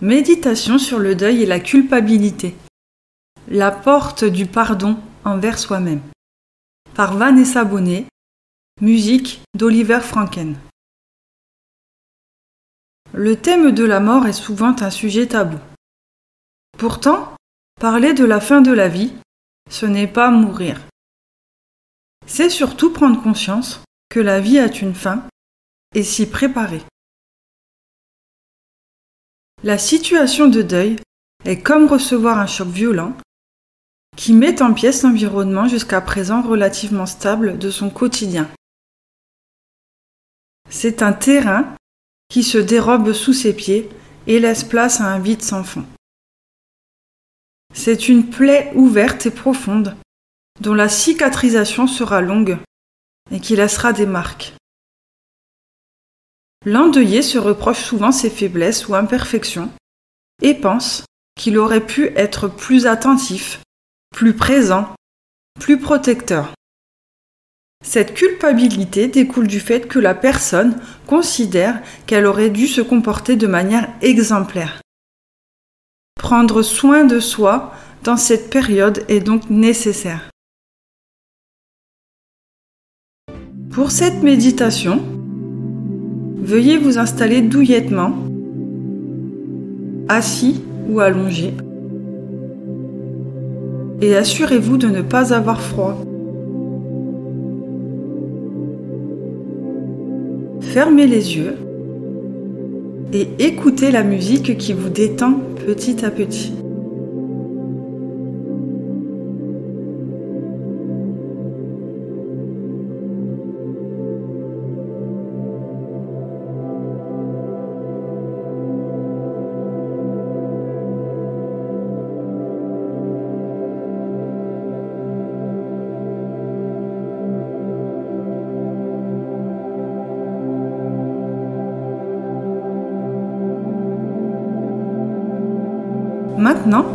Méditation sur le deuil et la culpabilité. La porte du pardon envers soi-même. Par Vanessa Bonnet. Musique d'Oliver Franken. Le thème de la mort est souvent un sujet tabou. Pourtant, parler de la fin de la vie, ce n'est pas mourir. C'est surtout prendre conscience que la vie a une fin et s'y préparer. La situation de deuil est comme recevoir un choc violent qui met en pièces l'environnement jusqu'à présent relativement stable de son quotidien. C'est un terrain qui se dérobe sous ses pieds et laisse place à un vide sans fond. C'est une plaie ouverte et profonde dont la cicatrisation sera longue et qui laissera des marques. L'endeuillé se reproche souvent ses faiblesses ou imperfections et pense qu'il aurait pu être plus attentif, plus présent, plus protecteur. Cette culpabilité découle du fait que la personne considère qu'elle aurait dû se comporter de manière exemplaire. Prendre soin de soi dans cette période est donc nécessaire. Pour cette méditation, veuillez vous installer douillettement, assis ou allongé, et assurez-vous de ne pas avoir froid. Fermez les yeux et écoutez la musique qui vous détend petit à petit. Maintenant,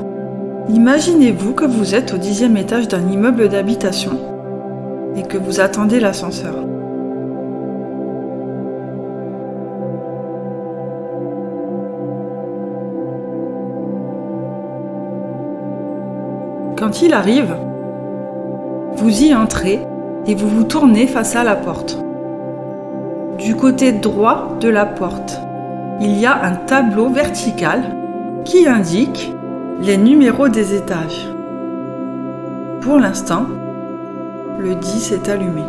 imaginez-vous que vous êtes au 10e étage d'un immeuble d'habitation et que vous attendez l'ascenseur. Quand il arrive, vous y entrez et vous vous tournez face à la porte. Du côté droit de la porte, il y a un tableau vertical qui indique les numéros des étages. Pour l'instant, le 10 est allumé.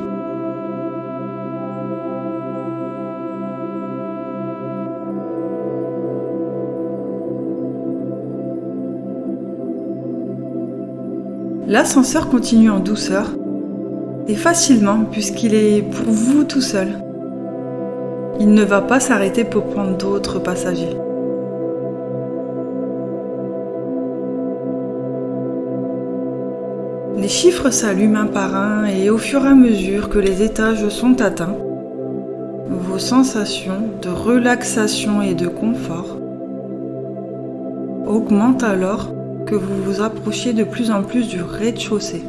L'ascenseur continue en douceur et facilement puisqu'il est pour vous tout seul. Il ne va pas s'arrêter pour prendre d'autres passagers. Les chiffres s'allument un par un et au fur et à mesure que les étages sont atteints, vos sensations de relaxation et de confort augmentent alors que vous vous approchez de plus en plus du rez-de-chaussée.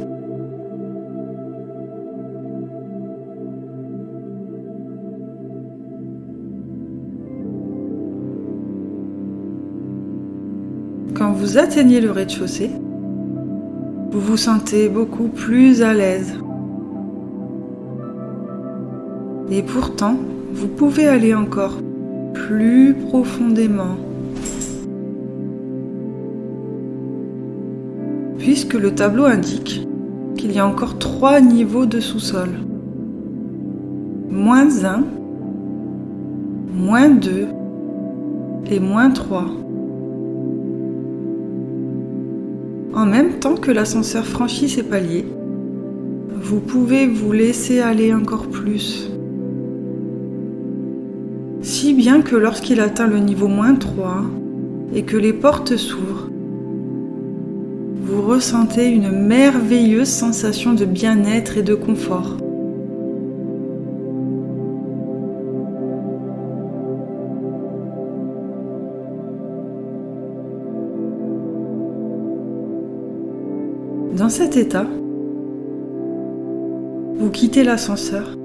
Quand vous atteignez le rez-de-chaussée, vous vous sentez beaucoup plus à l'aise. Et pourtant, vous pouvez aller encore plus profondément. Puisque le tableau indique qu'il y a encore 3 niveaux de sous-sol. -1, -2 et -3. En même temps que l'ascenseur franchit ses paliers, vous pouvez vous laisser aller encore plus. Si bien que lorsqu'il atteint le niveau -3 et que les portes s'ouvrent, vous ressentez une merveilleuse sensation de bien-être et de confort. Dans cet état, vous quittez l'ascenseur,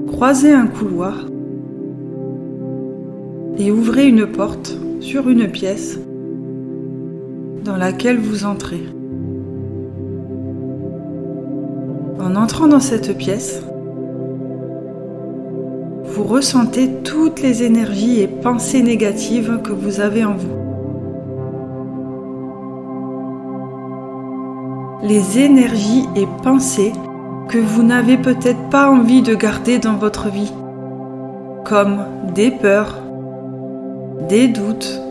croisez un couloir et ouvrez une porte sur une pièce dans laquelle vous entrez. En entrant dans cette pièce, vous ressentez toutes les énergies et pensées négatives que vous avez en vous. Les énergies et pensées que vous n'avez peut-être pas envie de garder dans votre vie, comme des peurs, des doutes,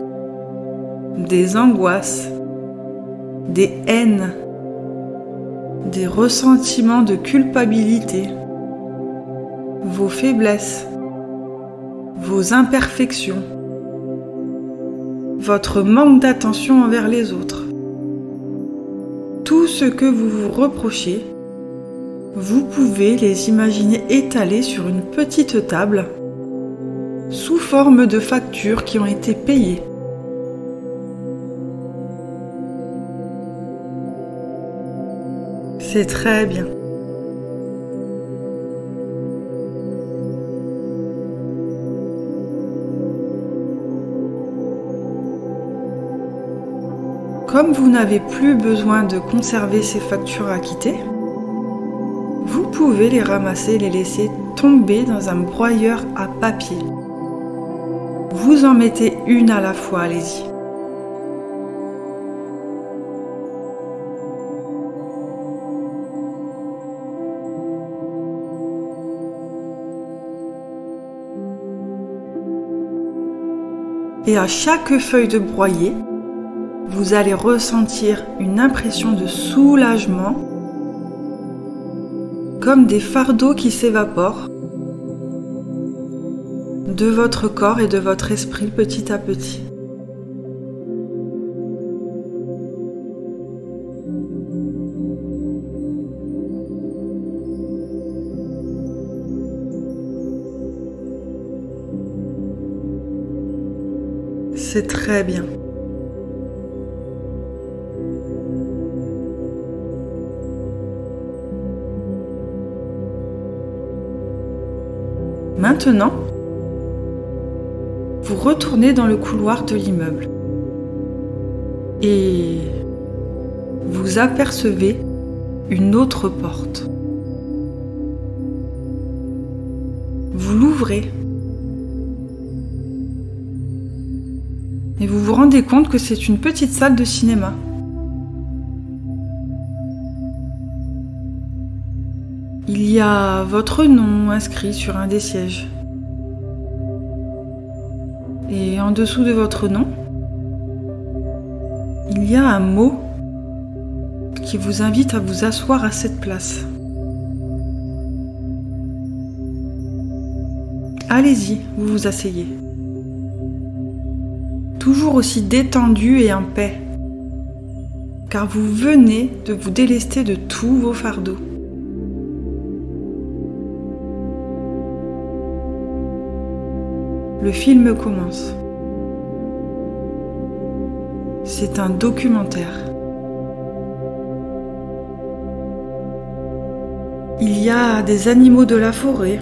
des angoisses, des haines, des ressentiments de culpabilité, vos faiblesses, vos imperfections, votre manque d'attention envers les autres. Tout ce que vous vous reprochez, vous pouvez les imaginer étalés sur une petite table sous forme de factures qui ont été payées. C'est très bien. Comme vous n'avez plus besoin de conserver ces factures acquittées, vous pouvez les ramasser et les laisser tomber dans un broyeur à papier. Vous en mettez une à la fois, allez-y. Et à chaque feuille de broyer, vous allez ressentir une impression de soulagement, comme des fardeaux qui s'évaporent de votre corps et de votre esprit petit à petit. C'est très bien. Maintenant, vous retournez dans le couloir de l'immeuble et vous apercevez une autre porte. Vous l'ouvrez et vous vous rendez compte que c'est une petite salle de cinéma. Il y a votre nom inscrit sur un des sièges. Et en dessous de votre nom, il y a un mot qui vous invite à vous asseoir à cette place. Allez-y, vous vous asseyez. Toujours aussi détendu et en paix, car vous venez de vous délester de tous vos fardeaux. Le film commence. C'est un documentaire. Il y a des animaux de la forêt.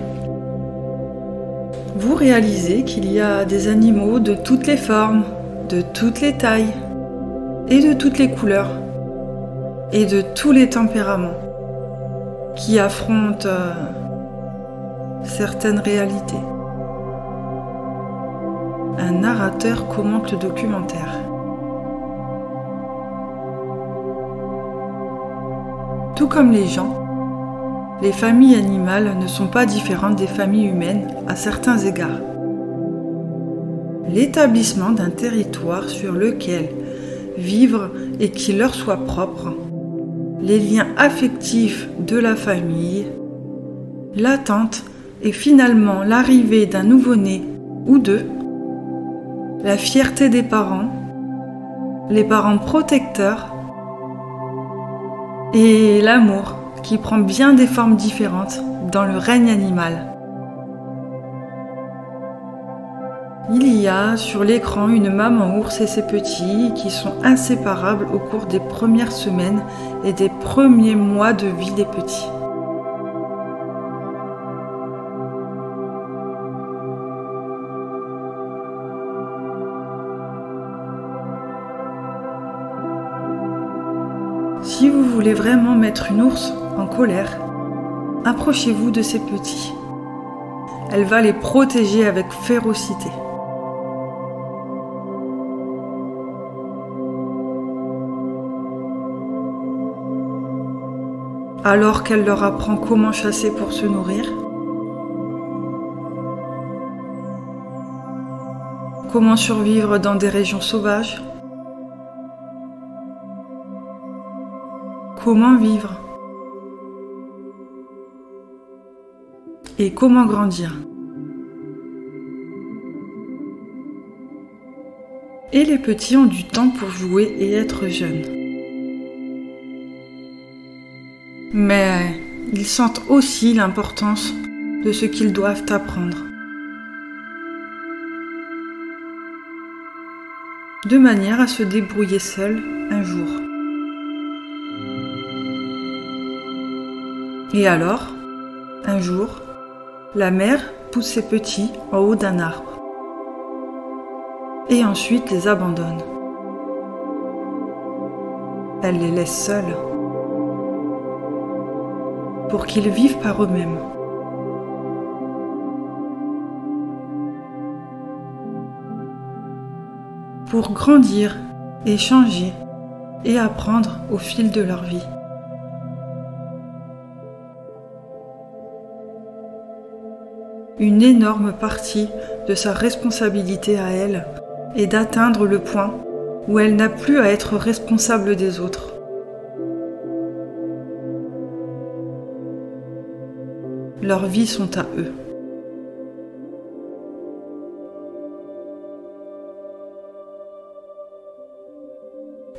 Vous réalisez qu'il y a des animaux de toutes les formes, de toutes les tailles, et de toutes les couleurs, et de tous les tempéraments, qui affrontent certaines réalités. Un narrateur commente le documentaire. Tout comme les gens, les familles animales ne sont pas différentes des familles humaines à certains égards. L'établissement d'un territoire sur lequel vivre et qui leur soit propre, les liens affectifs de la famille, l'attente et finalement l'arrivée d'un nouveau-né ou deux, la fierté des parents, les parents protecteurs et l'amour qui prend bien des formes différentes dans le règne animal. Il y a sur l'écran une maman ours et ses petits qui sont inséparables au cours des premières semaines et des premiers mois de vie des petits. Si vous voulez vraiment mettre une ours en colère, approchez-vous de ses petits. Elle va les protéger avec férocité. Alors qu'elle leur apprend comment chasser pour se nourrir, comment survivre dans des régions sauvages, comment vivre et comment grandir. Et les petits ont du temps pour jouer et être jeunes. Mais ils sentent aussi l'importance de ce qu'ils doivent apprendre. De manière à se débrouiller seuls un jour. Et alors, un jour, la mère pousse ses petits en haut d'un arbre et ensuite les abandonne. Elle les laisse seuls pour qu'ils vivent par eux-mêmes. Pour grandir et changer et apprendre au fil de leur vie. Une énorme partie de sa responsabilité à elle est d'atteindre le point où elle n'a plus à être responsable des autres. Leurs vies sont à eux.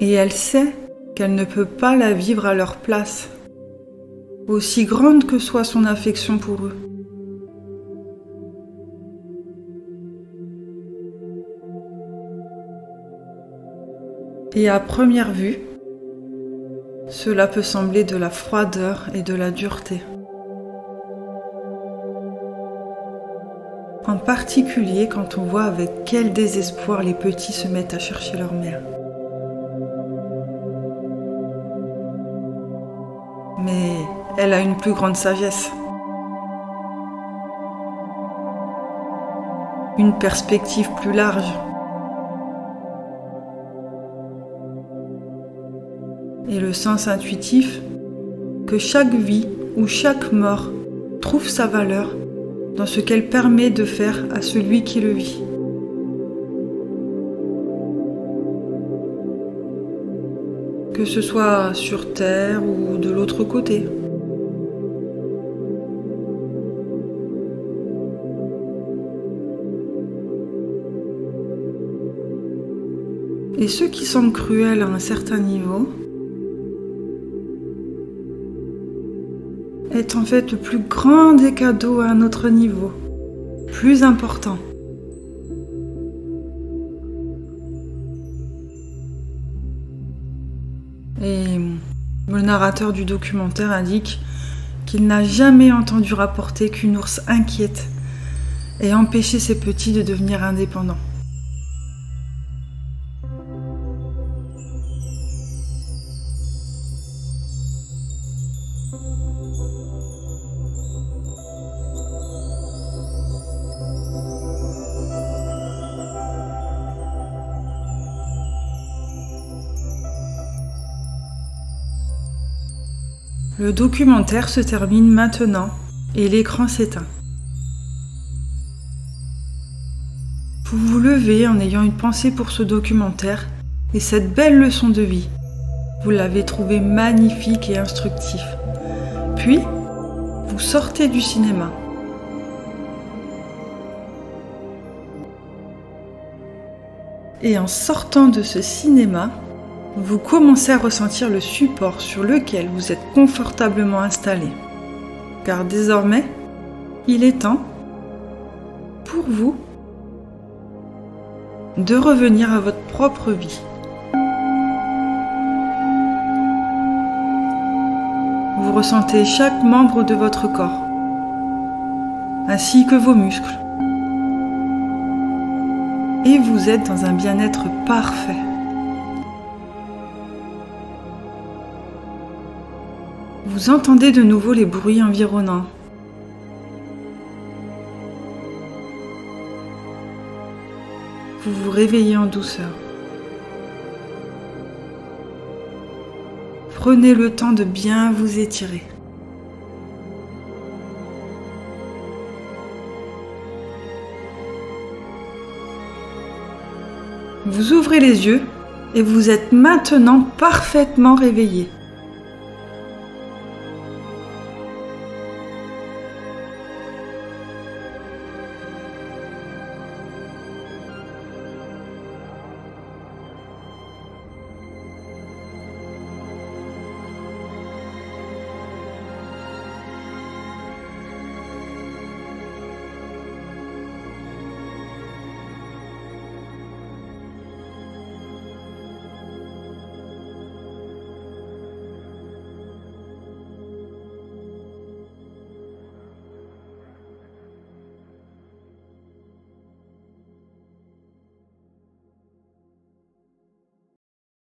Et elle sait qu'elle ne peut pas la vivre à leur place, aussi grande que soit son affection pour eux. Et à première vue, cela peut sembler de la froideur et de la dureté. En particulier quand on voit avec quel désespoir les petits se mettent à chercher leur mère. Mais elle a une plus grande sagesse. Une perspective plus large. Et le sens intuitif que chaque vie ou chaque mort trouve sa valeur dans ce qu'elle permet de faire à celui qui le vit. Que ce soit sur Terre ou de l'autre côté. Et ce qui semble cruel à un certain niveau est en fait le plus grand des cadeaux à un autre niveau, plus important. Et le narrateur du documentaire indique qu'il n'a jamais entendu rapporter qu'une ours inquiète ait empêché ses petits de devenir indépendants. Le documentaire se termine maintenant et l'écran s'éteint. Vous vous levez en ayant une pensée pour ce documentaire et cette belle leçon de vie. Vous l'avez trouvé magnifique et instructif. Puis, vous sortez du cinéma. Et en sortant de ce cinéma, vous commencez à ressentir le support sur lequel vous êtes confortablement installé. Car désormais, il est temps pour vous de revenir à votre propre vie. Vous ressentez chaque membre de votre corps, ainsi que vos muscles. Et vous êtes dans un bien-être parfait. Vous entendez de nouveau les bruits environnants. Vous vous réveillez en douceur. Prenez le temps de bien vous étirer. Vous ouvrez les yeux et vous êtes maintenant parfaitement réveillé.